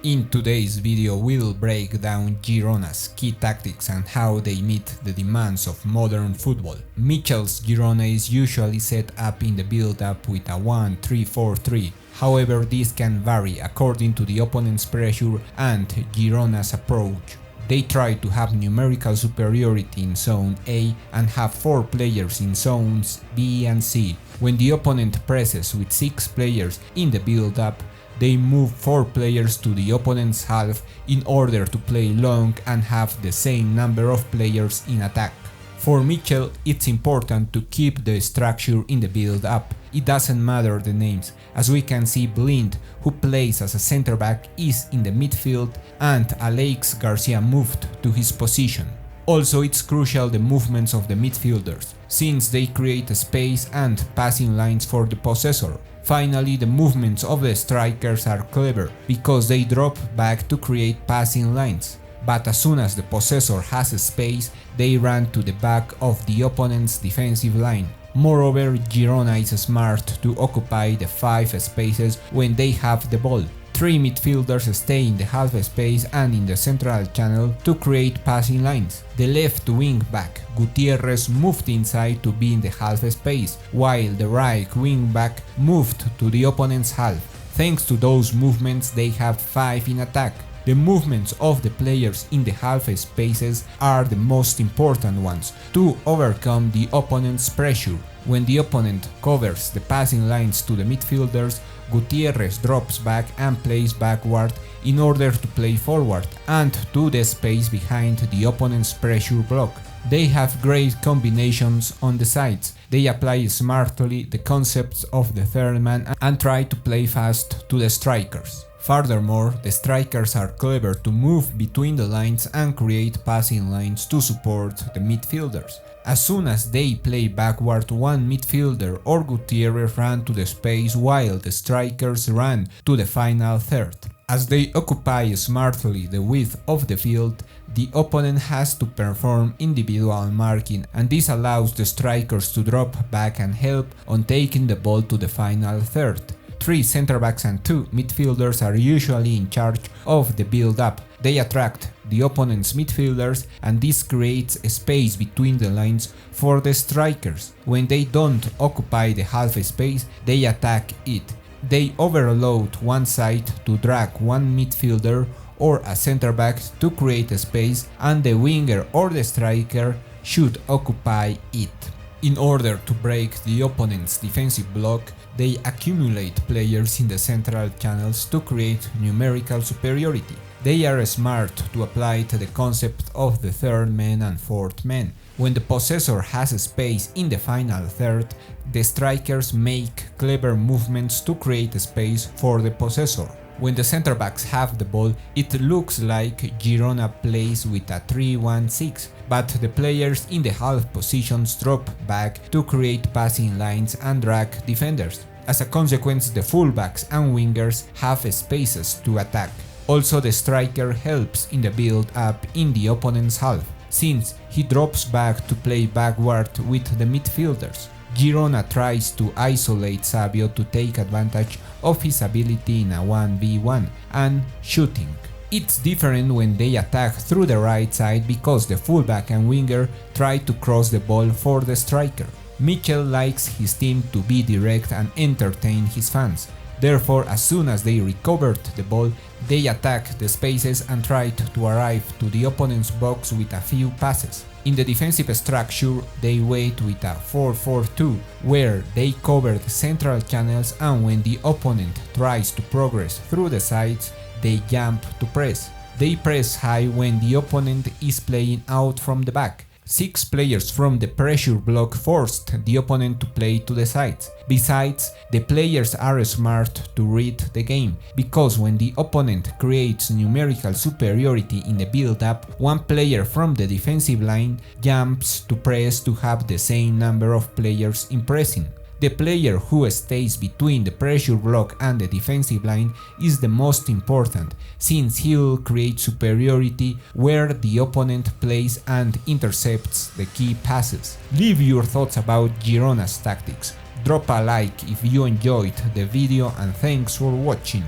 In today's video we'll break down Girona's key tactics and how they meet the demands of modern football. Michel's Girona is usually set up in the build-up with a 1-3-4-3, however this can vary according to the opponent's pressure and Girona's approach. They try to have numerical superiority in Zone A and have 4 players in Zones B and C. When the opponent presses with 6 players in the build-up, they move 4 players to the opponent's half in order to play long and have the same number of players in attack. For Michel, it's important to keep the structure in the build-up. It doesn't matter the names, as we can see Blind, who plays as a center back, is in the midfield and Alex Garcia moved to his position. Also, it's crucial the movements of the midfielders, since they create a space and passing lines for the possessor. Finally, the movements of the strikers are clever, because they drop back to create passing lines. But as soon as the possessor has a space, they run to the back of the opponent's defensive line. Moreover, Girona is smart to occupy the 5 spaces when they have the ball. 3 midfielders stay in the half space and in the central channel to create passing lines. The left wing back, Gutierrez, moved inside to be in the half space, while the right wing back moved to the opponent's half. Thanks to those movements, they have 5 in attack. The movements of the players in the half spaces are the most important ones to overcome the opponent's pressure. When the opponent covers the passing lines to the midfielders, Gutierrez drops back and plays backward in order to play forward and to the space behind the opponent's pressure block. They have great combinations on the sides. They apply smartly the concepts of the third man and try to play fast to the strikers. Furthermore, the strikers are clever to move between the lines and create passing lines to support the midfielders. As soon as they play backward, one midfielder or Gutierrez run to the space while the strikers run to the final third. As they occupy smartly the width of the field, the opponent has to perform individual marking, and this allows the strikers to drop back and help on taking the ball to the final third. 3 center-backs and 2 midfielders are usually in charge of the build-up. They attract the opponent's midfielders and this creates a space between the lines for the strikers. When they don't occupy the half space, they attack it. They overload one side to drag one midfielder or a center-back to create a space, and the winger or the striker should occupy it. In order to break the opponent's defensive block, they accumulate players in the central channels to create numerical superiority. They are smart to apply to the concept of the third man and fourth man. When the possessor has a space in the final third, the strikers make clever movements to create a space for the possessor. When the center-backs have the ball, it looks like Girona plays with a 3-1-6, but the players in the half positions drop back to create passing lines and drag defenders. As a consequence, the fullbacks and wingers have spaces to attack. Also, the striker helps in the build-up in the opponent's half, since he drops back to play backward with the midfielders. Girona tries to isolate Savio to take advantage of his ability in a 1v1 and shooting. It's different when they attack through the right side because the fullback and winger try to cross the ball for the striker. Michel likes his team to be direct and entertain his fans. Therefore, as soon as they recovered the ball, they attack the spaces and tried to arrive to the opponent's box with a few passes. In the defensive structure, they wait with a 4-4-2, where they cover the central channels, and when the opponent tries to progress through the sides, they jump to press. They press high when the opponent is playing out from the back. 6 players from the pressure block forced the opponent to play to the sides. Besides, the players are smart to read the game, because when the opponent creates numerical superiority in the build-up, one player from the defensive line jumps to press to have the same number of players in pressing. The player who stays between the pressure block and the defensive line is the most important, since he'll create superiority where the opponent plays and intercepts the key passes. Leave your thoughts about Girona's tactics. Drop a like if you enjoyed the video, and thanks for watching.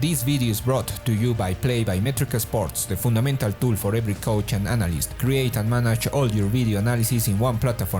This video is brought to you by Play by Metrica Sports, the fundamental tool for every coach and analyst. Create and manage all your video analysis in one platform.